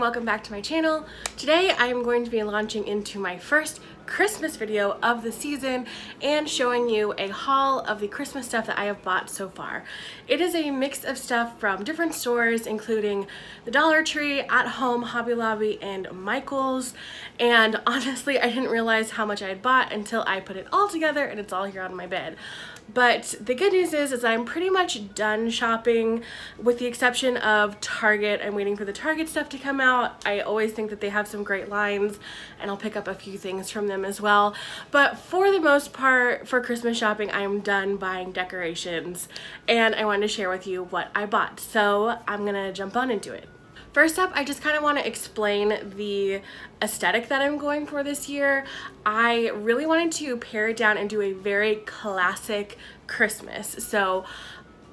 welcome back to my channel. Today I am going to be launching into my first Christmas video of the season and showing you a haul of the Christmas stuff that I have bought so far. It is a mix of stuff from different stores, including the Dollar Tree, At Home, Hobby Lobby, and Michael's. And honestly, I didn't realize how much I had bought until I put it all together and it's all here on my bed. But the good news is I'm pretty much done shopping with the exception of Target. I'm waiting for the Target stuff to come out. I always think that they have some great lines and I'll pick up a few things from them as well. But for the most part, for Christmas shopping, I am done buying decorations and I wanted to share with you what I bought. So I'm gonna jump on into it. First up, I just kind of want to explain the aesthetic that I'm going for this year. I really wanted to pare it down and do a very classic Christmas. So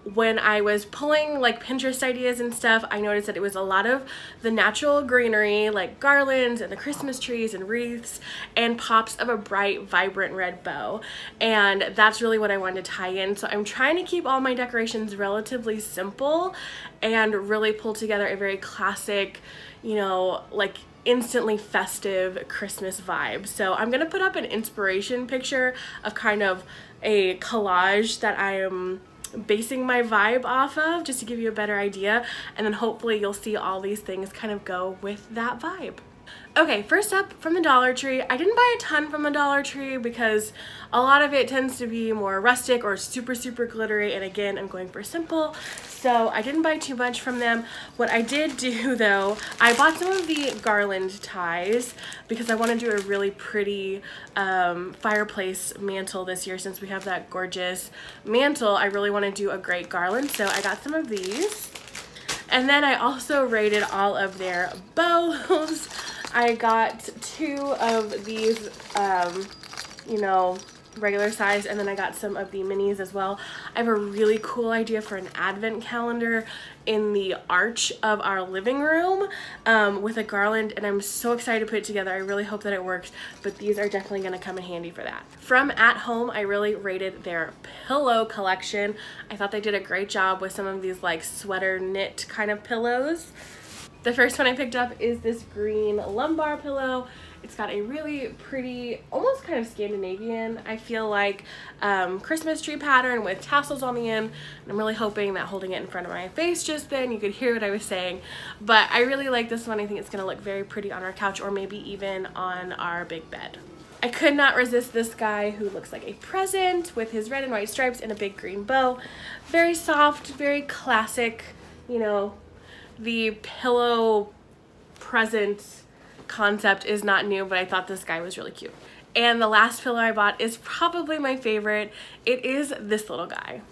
when I was pulling like Pinterest ideas and stuff, I noticed that it was a lot of the natural greenery, like garlands and the Christmas trees and wreaths and pops of a bright, vibrant red bow. And that's really what I wanted to tie in. So I'm trying to keep all my decorations relatively simple and really pull together a very classic, you know, like instantly festive Christmas vibe. So I'm gonna put up an inspiration picture of kind of a collage that I am basing my vibe off of, just to give you a better idea, and then hopefully you'll see all these things kind of go with that vibe. Okay, first up from the Dollar Tree. I didn't buy a ton from the Dollar Tree because a lot of it tends to be more rustic or super glittery, and again, I'm going for simple, so I didn't buy too much from them. What I did do though, I bought some of the garland ties because I want to do a really pretty fireplace mantle this year. Since we have that gorgeous mantle, I really want to do a great garland, so I got some of these. And then I also rated all of their bows. I got 2 of these, you know, regular size, and then I got some of the minis as well. I have a really cool idea for an advent calendar in the arch of our living room with a garland, and I'm so excited to put it together. I really hope that it works, but these are definitely going to come in handy for that. From At Home, I really rated their pillow collection. I thought they did a great job with some of these like sweater knit kind of pillows. The first one I picked up is this green lumbar pillow. It's got a really pretty, almost kind of Scandinavian, I feel like, Christmas tree pattern with tassels on the end. And I'm really hoping that holding it in front of my face just then, you could hear what I was saying. But I really like this one. I think it's gonna look very pretty on our couch or maybe even on our big bed. I could not resist this guy who looks like a present with his red and white stripes and a big green bow. Very soft, very classic, you know. The pillow present concept is not new, but I thought this guy was really cute. And the last pillow I bought is probably my favorite. It is this little guy.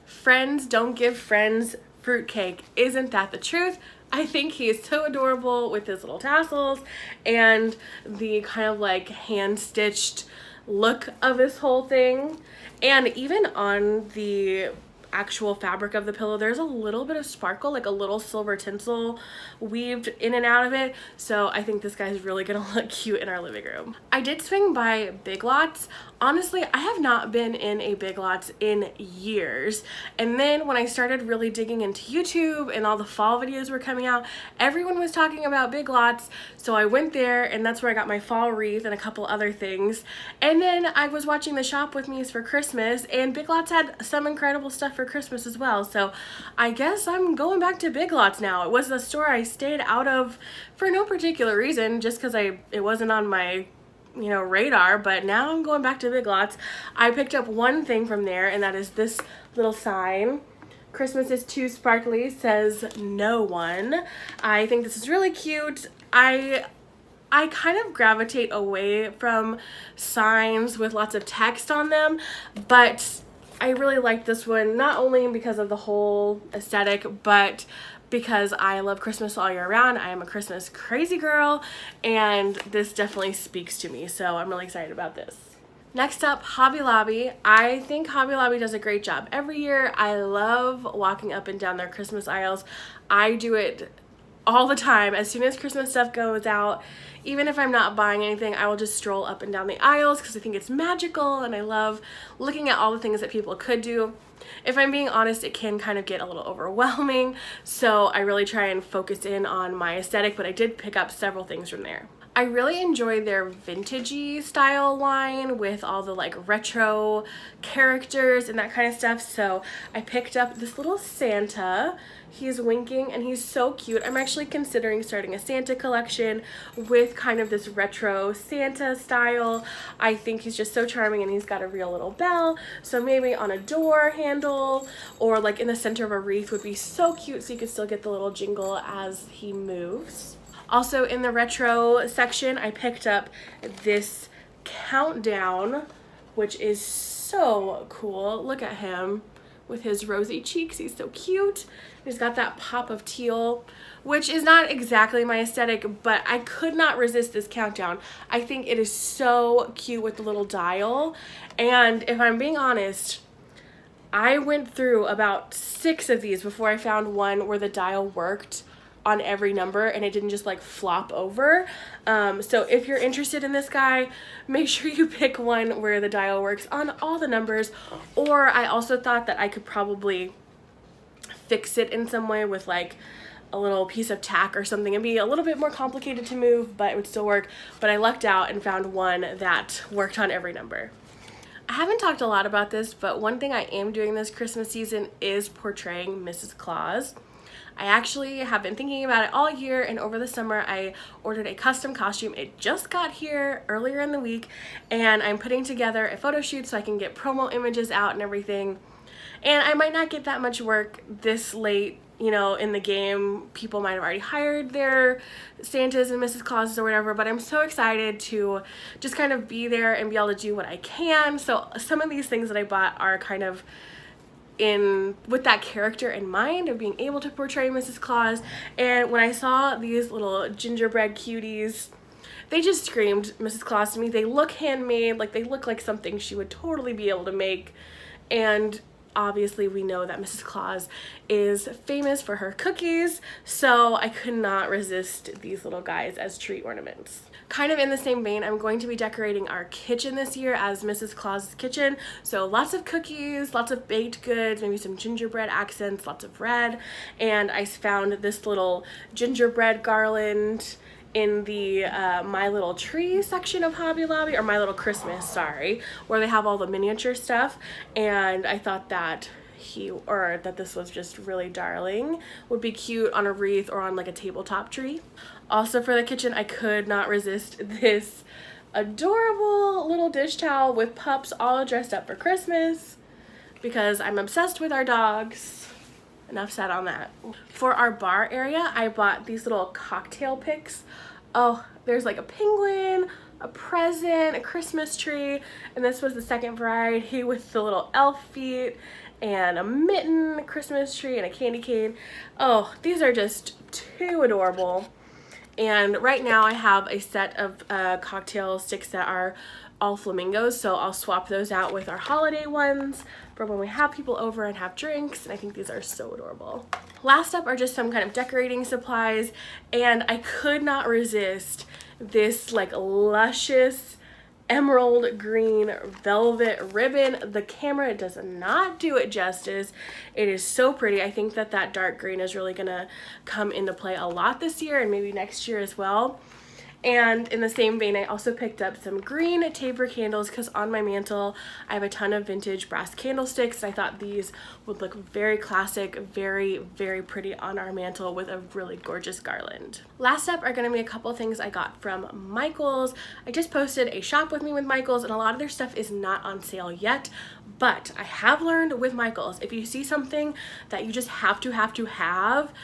Friends don't give friends fruitcake. Isn't that the truth? I think he is so adorable with his little tassels and the kind of like hand-stitched look of this whole thing. And even on the actual fabric of the pillow, there's a little bit of sparkle, like a little silver tinsel weaved in and out of it. So I think this guy's really gonna look cute in our living room. I did swing by Big Lots. Honestly, I have not been in a Big Lots in years. And then when I started really digging into YouTube and all the fall videos were coming out, everyone was talking about Big Lots. So I went there and that's where I got my fall wreath and a couple other things. And then I was watching the Shop With Me's for Christmas, and Big Lots had some incredible stuff for Christmas as well. So I guess I'm going back to Big Lots now. It was the store I stayed out of for no particular reason, just because it wasn't on my, you know, radar, but now I'm going back to Big Lots. I picked up one thing from there, and that is this little sign. Christmas is too sparkly, says no one. I think this is really cute. I kind of gravitate away from signs with lots of text on them, but I really like this one, not only because of the whole aesthetic, but because I love Christmas all year round. I am a Christmas crazy girl, and this definitely speaks to me, so I'm really excited about this. Next up, Hobby Lobby. I think Hobby Lobby does a great job every year. I love walking up and down their Christmas aisles. I do it all the time. As soon as Christmas stuff goes out, even if I'm not buying anything, I will just stroll up and down the aisles because I think it's magical and I love looking at all the things that people could do. If I'm being honest, it can kind of get a little overwhelming, so I really try and focus in on my aesthetic, but I did pick up several things from there. I really enjoy their vintagey style line with all the like retro characters and that kind of stuff. So I picked up this little Santa. He's winking and he's so cute. I'm actually considering starting a Santa collection with kind of this retro Santa style. I think he's just so charming and he's got a real little bell. So maybe on a door handle or like in the center of a wreath would be so cute, so you could still get the little jingle as he moves. Also in the retro section, I picked up this countdown, which is so cool. Look at him with his rosy cheeks. He's so cute. He's got that pop of teal, which is not exactly my aesthetic, but I could not resist this countdown. I think it is so cute with the little dial. And if I'm being honest, I went through about 6 of these before I found one where the dial worked on every number and it didn't just like flop over. So if you're interested in this guy, make sure you pick one where the dial works on all the numbers. Or I also thought that I could probably fix it in some way with like a little piece of tack or something. It'd be a little bit more complicated to move, but it would still work. But I lucked out and found one that worked on every number. I haven't talked a lot about this, but one thing I am doing this Christmas season is portraying Mrs. Claus. I actually have been thinking about it all year, and over the summer I ordered a custom costume. It just got here earlier in the week, and I'm putting together a photo shoot so I can get promo images out and everything. And I might not get that much work this late, you know, in the game. People might have already hired their Santas and Mrs. Clauses or whatever, but I'm so excited to just kind of be there and be able to do what I can. So some of these things that I bought are kind of with that character in mind of being able to portray Mrs. Claus. And when I saw these little gingerbread cuties, they just screamed Mrs. Claus to me. They look handmade, like they look like something she would totally be able to make. And obviously we know that Mrs. Claus is famous for her cookies, so I could not resist these little guys as tree ornaments. Kind of in the same vein, I'm going to be decorating our kitchen this year as Mrs. Claus's kitchen. So lots of cookies, lots of baked goods, maybe some gingerbread accents, lots of red. And I found this little gingerbread garland in the My Little Tree section of Hobby Lobby, or My Little Christmas, sorry, where they have all the miniature stuff. And I thought that this was just really darling, would be cute on a wreath or on like a tabletop tree. Also for the kitchen, I could not resist this adorable little dish towel with pups all dressed up for Christmas because I'm obsessed with our dogs. Enough said on that. For our bar area, I bought these little cocktail picks. Oh, there's like a penguin, a present, a Christmas tree, and this was the second variety with the little elf feet and a mitten, a Christmas tree, and a candy cane. Oh, these are just too adorable. And right now I have a set of cocktail sticks that are all flamingos, so I'll swap those out with our holiday ones for when we have people over and have drinks, and I think these are so adorable. Last up are just some kind of decorating supplies, and I could not resist this like luscious emerald green velvet ribbon. The camera does not do it justice. It is so pretty. I think that that dark green is really gonna come into play a lot this year and maybe next year as well. And in the same vein, I also picked up some green taper candles because on my mantle I have a ton of vintage brass candlesticks, and I thought these would look very classic, very, very pretty on our mantle with a really gorgeous garland. Last up are going to be a couple things I got from Michaels. I just posted a shop with me with Michaels, and a lot of their stuff is not on sale yet, but I have learned with Michaels, if you see something that you just have to have,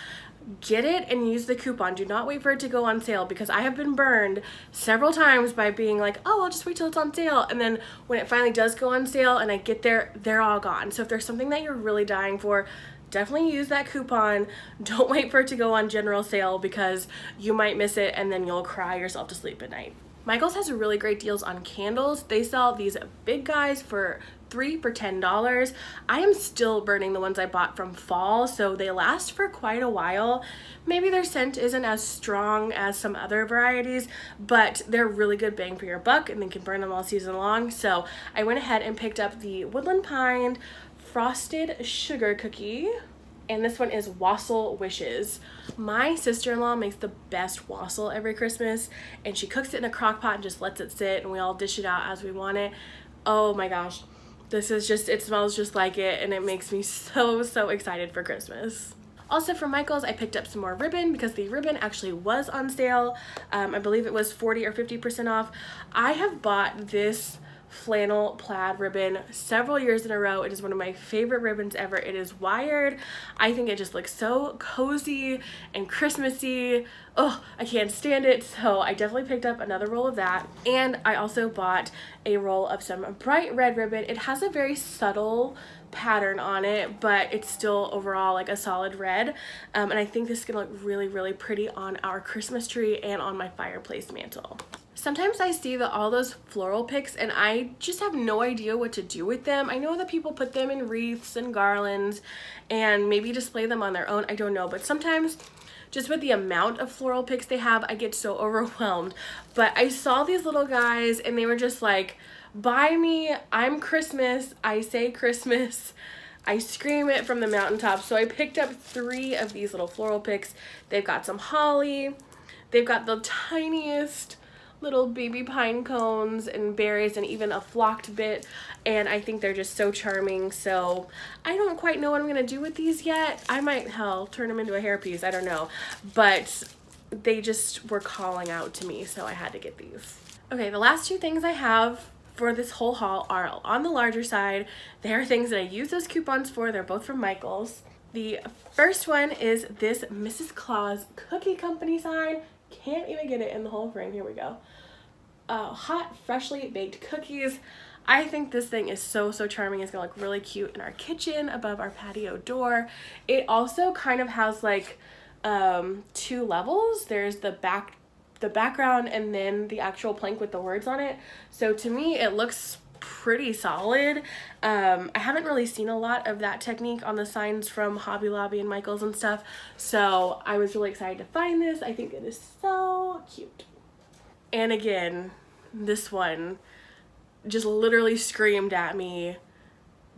get it and use the coupon. Do not wait for it to go on sale, because I have been burned several times by being like, oh, I'll just wait till it's on sale, and then when it finally does go on sale and I get there, they're all gone. So if there's something that you're really dying for, definitely use that coupon. Don't wait for it to go on general sale, because you might miss it and then you'll cry yourself to sleep at night. Michaels has really great deals on candles. They sell these big guys for 3 for $10. I am still burning the ones I bought from fall, so they last for quite a while. Maybe their scent isn't as strong as some other varieties, but they're really good bang for your buck, and they can burn them all season long. So I went ahead and picked up the Woodland Pine Frosted Sugar Cookie, and this one is Wassail Wishes. My sister-in-law makes the best wassail every Christmas, and she cooks it in a crock pot and just lets it sit, and we all dish it out as we want it. Oh my gosh, this is just, it smells just like it, and it makes me so excited for Christmas. Also from Michael's, I picked up some more ribbon because the ribbon actually was on sale. I believe it was 40 or 50% off. I have bought this flannel plaid ribbon several years in a row. It is one of my favorite ribbons ever. It is wired. I think it just looks so cozy and Christmassy. Oh, I can't stand it. So I definitely picked up another roll of that. And I also bought a roll of some bright red ribbon. It has a very subtle pattern on it, but it's still overall like a solid red. And I think this is gonna look really pretty on our Christmas tree and on my fireplace mantle. Sometimes I see all those floral picks and I just have no idea what to do with them. I know that people put them in wreaths and garlands and maybe display them on their own. I don't know, but sometimes just with the amount of floral picks they have, I get so overwhelmed. But I saw these little guys and they were just like, buy me, I'm Christmas, I say Christmas, I scream it from the mountaintops. So I picked up 3 of these little floral picks. They've got some holly, they've got the tiniest little baby pine cones and berries and even a flocked bit, and I think they're just so charming. So I don't quite know what I'm gonna do with these yet. I might, hell, turn them into a hairpiece, I don't know, but they just were calling out to me, so I had to get these. Okay, the last 2 things I have for this whole haul are on the larger side. They are things that I use those coupons for. They're both from Michael's. The first one is this Mrs. Claus Cookie Company sign. Can't even get it in the whole frame. Here we go. Hot, freshly baked cookies. I think this thing is so charming. It's gonna look really cute in our kitchen above our patio door. It also kind of has like 2 levels. There's the background and then the actual plank with the words on it. So to me, it looks pretty solid. I haven't really seen a lot of that technique on the signs from Hobby Lobby and Michael's and stuff, so I was really excited to find this. I think it is so cute. And again, this one just literally screamed at me,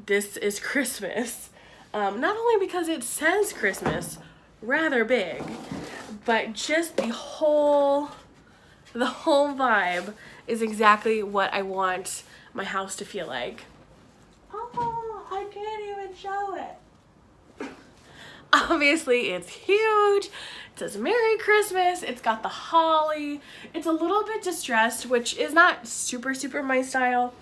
this is Christmas. Not only because it says Christmas rather big, but just the whole vibe is exactly what I want my house to feel like. Oh, I can't even show it. Obviously it's huge. It says Merry Christmas. It's got the holly. It's a little bit distressed, which is not super my style,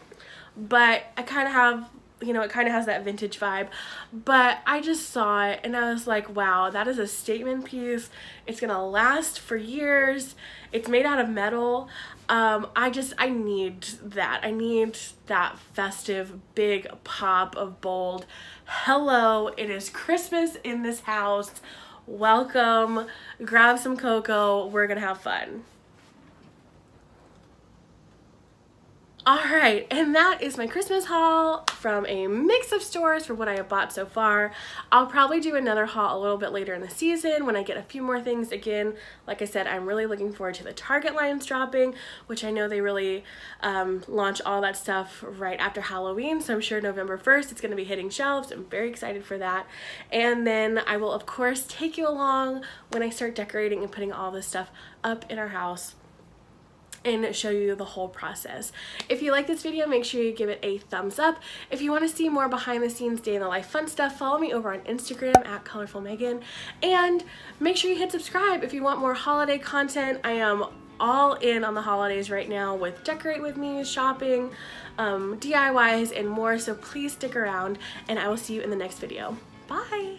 but I kind of have, you know, it kind of has that vintage vibe. But I just saw it and I was like, wow, that is a statement piece. It's gonna last for years. It's made out of metal. I need that. I need that festive big pop of bold. Hello, it is Christmas in this house. Welcome. Grab some cocoa. We're gonna have fun. Alright, and that is my Christmas haul from a mix of stores for what I have bought so far. I'll probably do another haul a little bit later in the season when I get a few more things. Again, like I said, I'm really looking forward to the Target lines dropping, which I know they really launch all that stuff right after Halloween, so I'm sure November 1st it's going to be hitting shelves. I'm very excited for that. And then I will, of course, take you along when I start decorating and putting all this stuff up in our house and show you the whole process. If you like this video, make sure you give it a thumbs up. If you want to see more behind the scenes, day in the life fun stuff, follow me over on Instagram at ColorfulMegan, and make sure you hit subscribe if you want more holiday content. I am all in on the holidays right now with Decorate With Me, shopping, DIYs, and more, so please stick around, and I will see you in the next video. Bye!